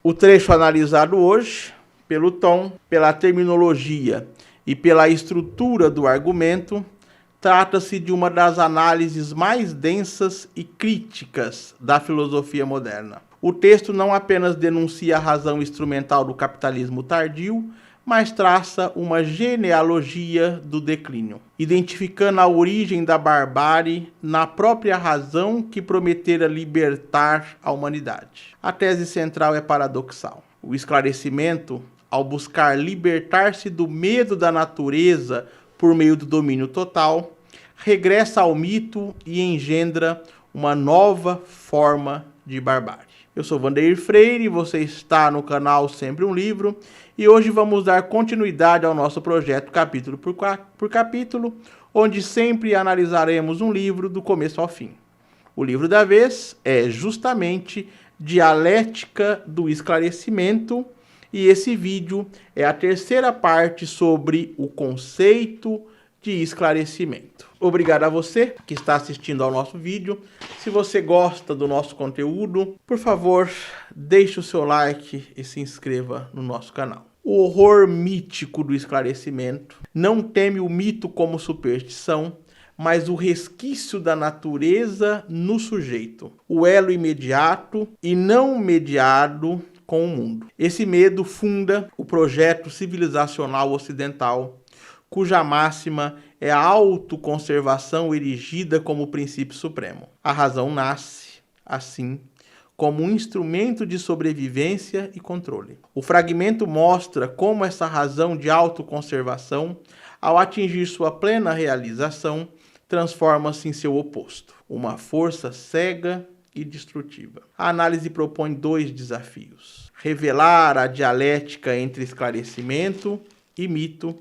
O trecho analisado hoje, pelo tom, pela terminologia e pela estrutura do argumento, trata-se de uma das análises mais densas e críticas da filosofia moderna. O texto não apenas denuncia a razão instrumental do capitalismo tardio, mas traça uma genealogia do declínio, identificando a origem da barbárie na própria razão que prometera libertar a humanidade. A tese central é paradoxal. O esclarecimento, ao buscar libertar-se do medo da natureza por meio do domínio total, regressa ao mito e engendra uma nova forma de barbárie. Eu sou Vandeir Freire, você está no canal Sempre um Livro, e hoje vamos dar continuidade ao nosso projeto capítulo por capítulo, onde sempre analisaremos um livro do começo ao fim. O livro da vez é justamente Dialética do Esclarecimento, e esse vídeo é a terceira parte sobre o conceito de esclarecimento. Obrigado a você que está assistindo ao nosso vídeo. Se você gosta do nosso conteúdo, por favor, deixe o seu like e se inscreva no nosso canal. O horror mítico do esclarecimento não teme o mito como superstição, mas o resquício da natureza no sujeito, o elo imediato e não mediado com o mundo. Esse medo funda o projeto civilizacional ocidental, cuja máxima é a autoconservação erigida como princípio supremo. A razão nasce, assim, como um instrumento de sobrevivência e controle. O fragmento mostra como essa razão de autoconservação, ao atingir sua plena realização, transforma-se em seu oposto, uma força cega e destrutiva. A análise propõe dois desafios: revelar a dialética entre esclarecimento e mito,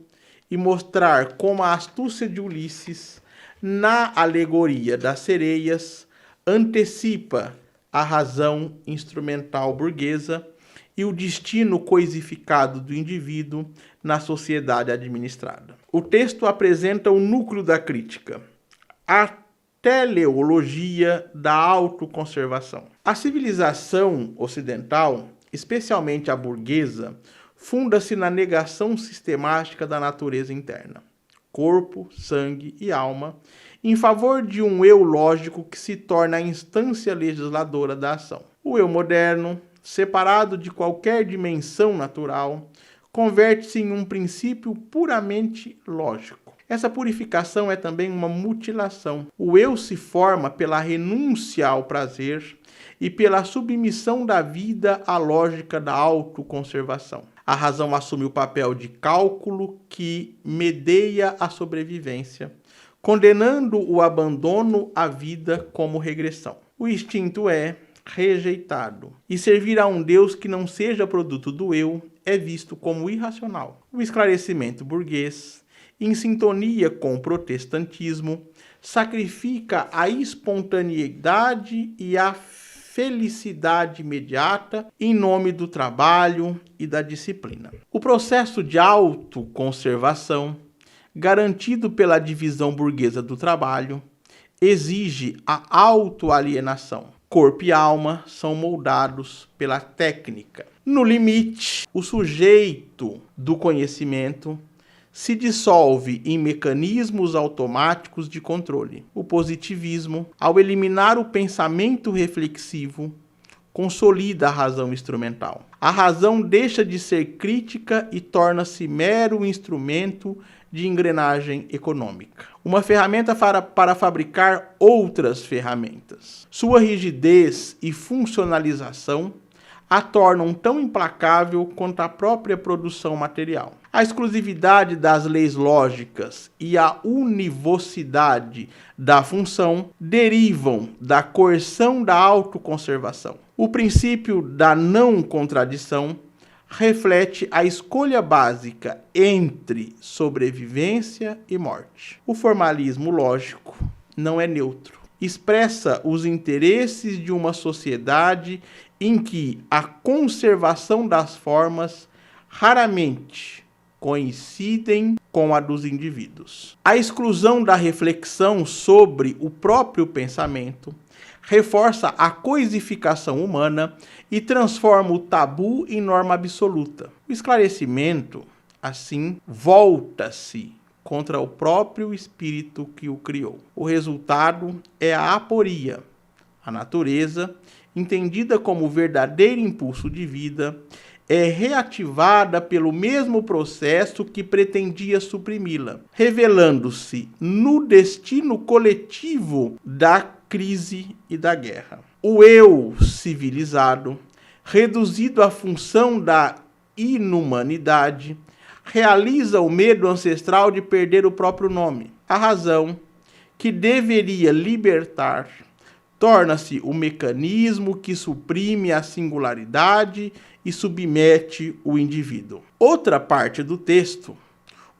e mostrar como a astúcia de Ulisses, na alegoria das sereias, antecipa a razão instrumental burguesa e o destino coisificado do indivíduo na sociedade administrada. O texto apresenta o núcleo da crítica, a teleologia da autoconservação. A civilização ocidental, especialmente a burguesa, funda-se na negação sistemática da natureza interna, corpo, sangue e alma, em favor de um eu lógico que se torna a instância legisladora da ação. O eu moderno, separado de qualquer dimensão natural, converte-se em um princípio puramente lógico. Essa purificação é também uma mutilação. O eu se forma pela renúncia ao prazer e pela submissão da vida à lógica da autoconservação. A razão assume o papel de cálculo que medeia a sobrevivência, condenando o abandono à vida como regressão. O instinto é rejeitado, e servir a um Deus que não seja produto do eu é visto como irracional. O esclarecimento burguês, em sintonia com o protestantismo, sacrifica a espontaneidade e a felicidade imediata em nome do trabalho e da disciplina. O processo de autoconservação, garantido pela divisão burguesa do trabalho, exige a autoalienação. Corpo e alma são moldados pela técnica. No limite, o sujeito do conhecimento se dissolve em mecanismos automáticos de controle. O positivismo, ao eliminar o pensamento reflexivo, consolida a razão instrumental. A razão deixa de ser crítica e torna-se mero instrumento de engrenagem econômica. Uma ferramenta para fabricar outras ferramentas. Sua rigidez e funcionalização a tornam tão implacável quanto a própria produção material. A exclusividade das leis lógicas e a univocidade da função derivam da coerção da autoconservação. O princípio da não contradição reflete a escolha básica entre sobrevivência e morte. O formalismo lógico não é neutro. Expressa os interesses de uma sociedade em que a conservação das formas raramente coincidem com a dos indivíduos. A exclusão da reflexão sobre o próprio pensamento reforça a coisificação humana e transforma o tabu em norma absoluta. O esclarecimento, assim, volta-se contra o próprio espírito que o criou. O resultado é a aporia. A natureza, entendida como verdadeiro impulso de vida, é reativada pelo mesmo processo que pretendia suprimi-la, revelando-se no destino coletivo da crise e da guerra. O eu civilizado, reduzido à função da inumanidade, realiza o medo ancestral de perder o próprio nome. A razão, que deveria libertar, torna-se o mecanismo que suprime a singularidade e submete o indivíduo. Outra parte do texto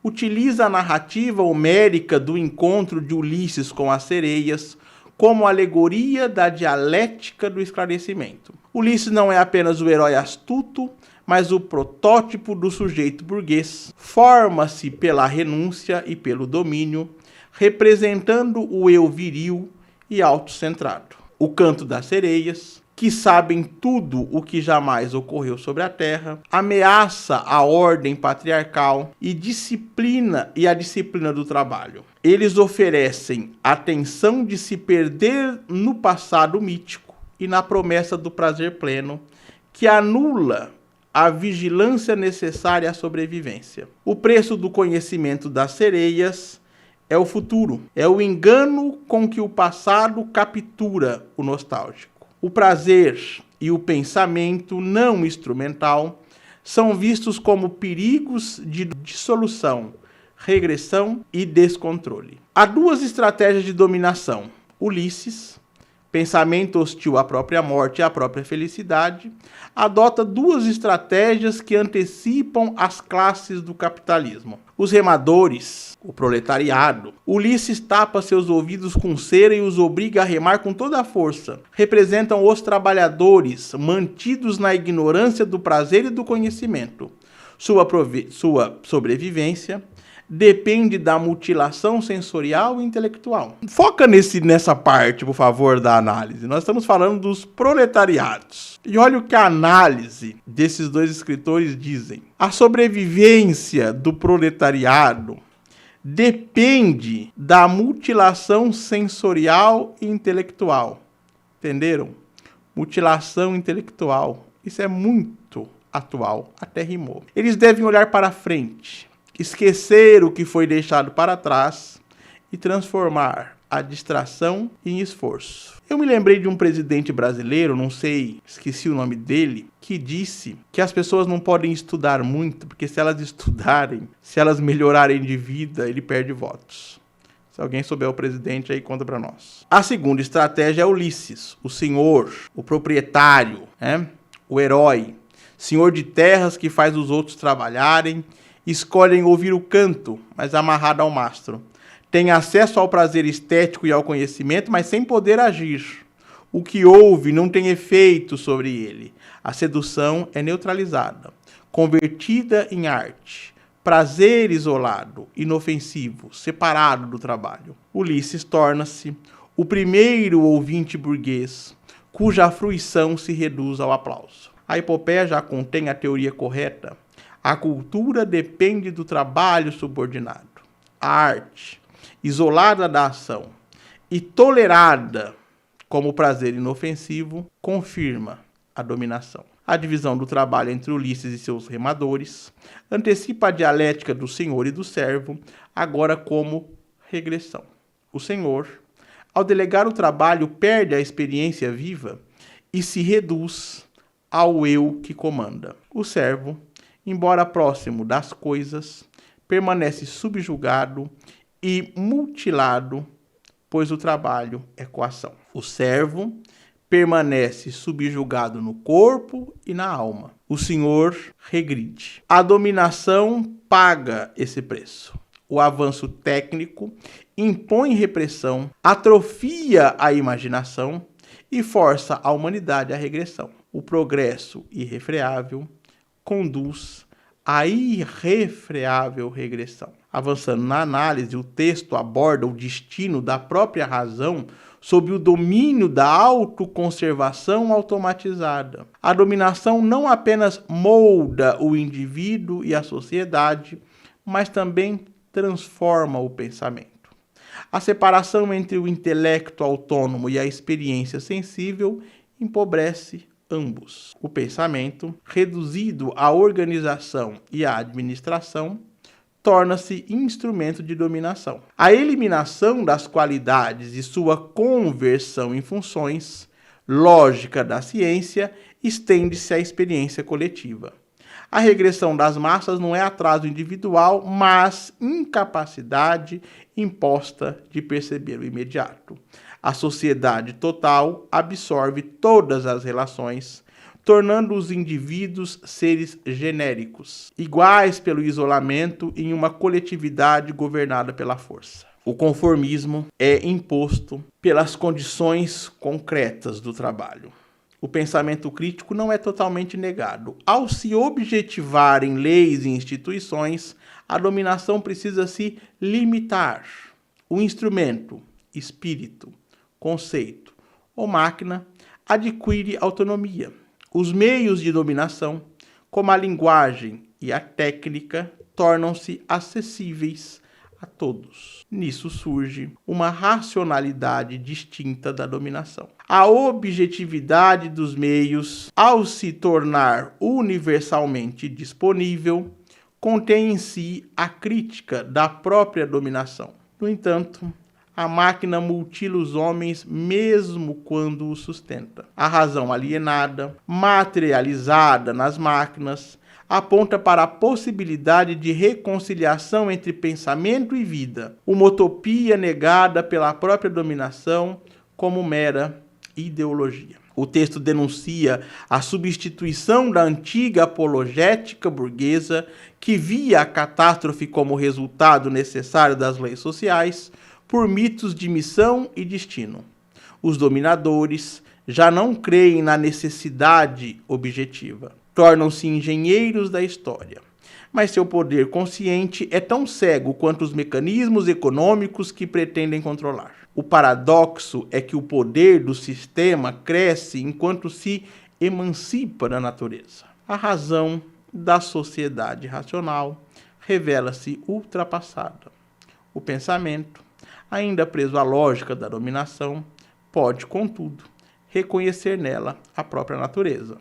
utiliza a narrativa homérica do encontro de Ulisses com as sereias como alegoria da dialética do esclarecimento. Ulisses não é apenas o herói astuto, mas o protótipo do sujeito burguês. Forma-se pela renúncia e pelo domínio, representando o eu viril e autocentrado. O canto das sereias, que sabem tudo o que jamais ocorreu sobre a terra, ameaça a ordem patriarcal e a disciplina do trabalho. Eles oferecem a tensão de se perder no passado mítico e na promessa do prazer pleno, que anula a vigilância necessária à sobrevivência. O preço do conhecimento das sereias é o futuro, é o engano com que o passado captura o nostálgico. O prazer e o pensamento não instrumental são vistos como perigos de dissolução, regressão e descontrole. Há duas estratégias de dominação. Ulisses, pensamento hostil à própria morte e à própria felicidade, adota duas estratégias que antecipam as classes do capitalismo. Os remadores, o proletariado. Ulisses tapa seus ouvidos com cera e os obriga a remar com toda a força. Representam os trabalhadores, mantidos na ignorância do prazer e do conhecimento. Sua sobrevivência depende da mutilação sensorial e intelectual. Foca nessa parte, por favor, da análise. Nós estamos falando dos proletariados. E olha o que a análise desses dois escritores dizem. A sobrevivência do proletariado depende da mutilação sensorial e intelectual. Entenderam? Mutilação intelectual. Isso é muito atual, até rimou. Eles devem olhar para frente, esquecer o que foi deixado para trás e transformar a distração em esforço. Eu me lembrei de um presidente brasileiro, não sei, esqueci o nome dele, que disse que as pessoas não podem estudar muito, porque se elas estudarem, se elas melhorarem de vida, ele perde votos. Se alguém souber o presidente, aí conta para nós. A segunda estratégia é Ulisses, o senhor, o proprietário, o herói, senhor de terras que faz os outros trabalharem. Escolhem ouvir o canto, mas amarrado ao mastro. Tem acesso ao prazer estético e ao conhecimento, mas sem poder agir. O que ouve não tem efeito sobre ele. A sedução é neutralizada, convertida em arte. Prazer isolado, inofensivo, separado do trabalho. Ulisses torna-se o primeiro ouvinte burguês, cuja fruição se reduz ao aplauso. A epopeia já contém a teoria correta. A cultura depende do trabalho subordinado. A arte, isolada da ação e tolerada como prazer inofensivo, confirma a dominação. A divisão do trabalho entre Ulisses e seus remadores antecipa a dialética do senhor e do servo, agora como regressão. O senhor, ao delegar o trabalho, perde a experiência viva e se reduz ao eu que comanda. O servo, embora próximo das coisas, permanece subjugado e mutilado, pois o trabalho é coação. O servo permanece subjugado no corpo e na alma. O senhor regride. A dominação paga esse preço. O avanço técnico impõe repressão, atrofia a imaginação e força a humanidade à regressão. O progresso irrefreável conduz à irrefreável regressão. Avançando na análise, o texto aborda o destino da própria razão sob o domínio da autoconservação automatizada. A dominação não apenas molda o indivíduo e a sociedade, mas também transforma o pensamento. A separação entre o intelecto autônomo e a experiência sensível empobrece ambos. O pensamento, reduzido à organização e à administração, torna-se instrumento de dominação. A eliminação das qualidades e sua conversão em funções, lógica da ciência, estende-se à experiência coletiva. A regressão das massas não é atraso individual, mas incapacidade imposta de perceber o imediato. A sociedade total absorve todas as relações, tornando os indivíduos seres genéricos, iguais pelo isolamento em uma coletividade governada pela força. O conformismo é imposto pelas condições concretas do trabalho. O pensamento crítico não é totalmente negado. Ao se objetivarem leis e instituições, a dominação precisa se limitar. O instrumento, espírito, conceito ou máquina adquire autonomia. Os meios de dominação, como a linguagem e a técnica, tornam-se acessíveis a todos. Nisso surge uma racionalidade distinta da dominação. A objetividade dos meios, ao se tornar universalmente disponível, contém em si a crítica da própria dominação. No entanto, a máquina mutila os homens mesmo quando os sustenta. A razão alienada, materializada nas máquinas, aponta para a possibilidade de reconciliação entre pensamento e vida, uma utopia negada pela própria dominação como mera ideologia. O texto denuncia a substituição da antiga apologética burguesa, que via a catástrofe como resultado necessário das leis sociais, por mitos de missão e destino. Os dominadores já não creem na necessidade objetiva. Tornam-se engenheiros da história. Mas seu poder consciente é tão cego quanto os mecanismos econômicos que pretendem controlar. O paradoxo é que o poder do sistema cresce enquanto se emancipa da natureza. A razão da sociedade racional revela-se ultrapassada. O pensamento, ainda preso à lógica da dominação, pode, contudo, reconhecer nela a própria natureza,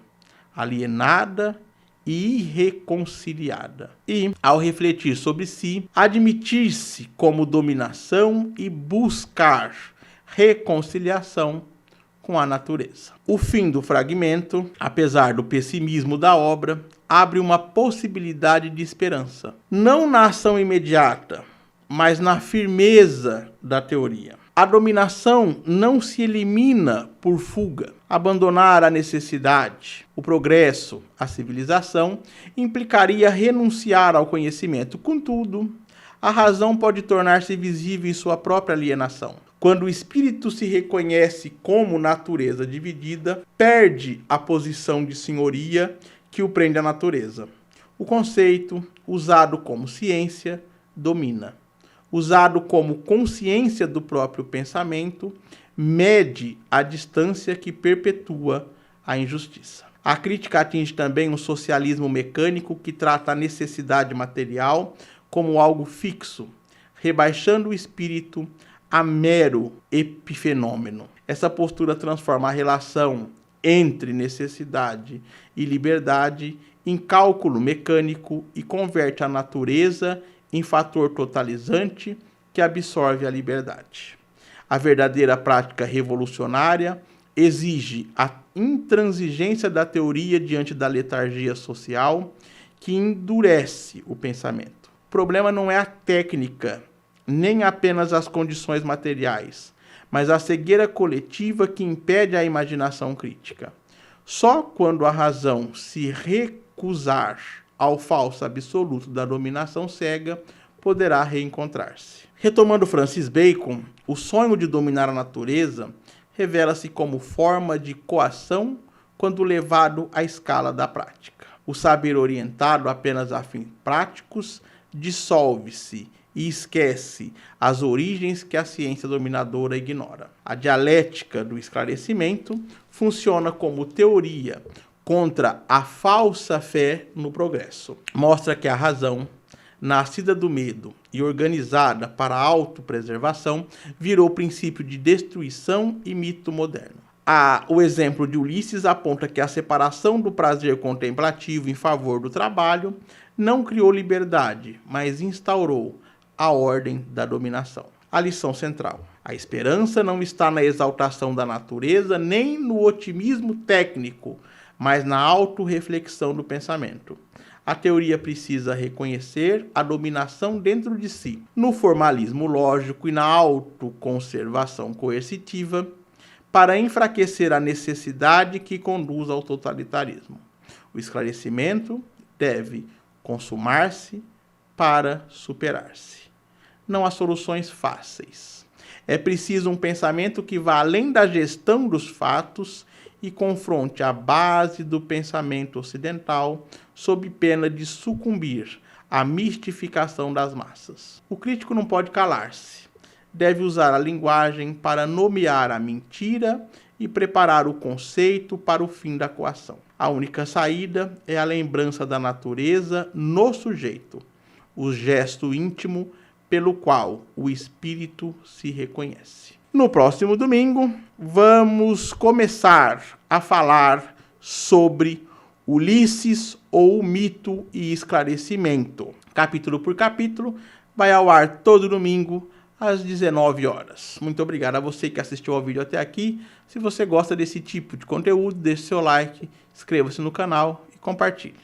alienada e irreconciliada, e, ao refletir sobre si, admitir-se como dominação e buscar reconciliação com a natureza. O fim do fragmento, apesar do pessimismo da obra, abre uma possibilidade de esperança, não na ação imediata, mas na firmeza da teoria. A dominação não se elimina por fuga. Abandonar a necessidade, o progresso, a civilização, implicaria renunciar ao conhecimento. Contudo, a razão pode tornar-se visível em sua própria alienação. Quando o espírito se reconhece como natureza dividida, perde a posição de senhoria que o prende à natureza. O conceito, usado como ciência, domina. Usado como consciência do próprio pensamento, mede a distância que perpetua a injustiça. A crítica atinge também um socialismo mecânico que trata a necessidade material como algo fixo, rebaixando o espírito a mero epifenômeno. Essa postura transforma a relação entre necessidade e liberdade em cálculo mecânico e converte a natureza em fator totalizante que absorve a liberdade. A verdadeira prática revolucionária exige a intransigência da teoria diante da letargia social que endurece o pensamento. O problema não é a técnica, nem apenas as condições materiais, mas a cegueira coletiva que impede a imaginação crítica. Só quando a razão se recusar ao falso absoluto da dominação cega, poderá reencontrar-se. Retomando Francis Bacon, o sonho de dominar a natureza revela-se como forma de coação quando levado à escala da prática. O saber orientado apenas a fins práticos dissolve-se e esquece as origens que a ciência dominadora ignora. A dialética do esclarecimento funciona como teoria contra a falsa fé no progresso. Mostra que a razão, nascida do medo e organizada para a autopreservação, virou princípio de destruição e mito moderno. O exemplo de Ulisses aponta que a separação do prazer contemplativo em favor do trabalho não criou liberdade, mas instaurou a ordem da dominação. A lição central: a esperança não está na exaltação da natureza nem no otimismo técnico, mas na autorreflexão do pensamento. A teoria precisa reconhecer a dominação dentro de si. No formalismo lógico e na autoconservação coercitiva, para enfraquecer a necessidade que conduz ao totalitarismo. O esclarecimento deve consumar-se para superar-se. Não há soluções fáceis. É preciso um pensamento que vá além da gestão dos fatos e confronte a base do pensamento ocidental sob pena de sucumbir à mistificação das massas. O crítico não pode calar-se. Deve usar a linguagem para nomear a mentira e preparar o conceito para o fim da coação. A única saída é a lembrança da natureza no sujeito, o gesto íntimo pelo qual o espírito se reconhece. No próximo domingo, vamos começar a falar sobre Ulisses ou o mito e esclarecimento. Capítulo por capítulo, vai ao ar todo domingo, às 19 horas. Muito obrigado a você que assistiu ao vídeo até aqui. Se você gosta desse tipo de conteúdo, deixe seu like, inscreva-se no canal e compartilhe.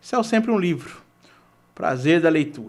Céu sempre um livro. Prazer da leitura.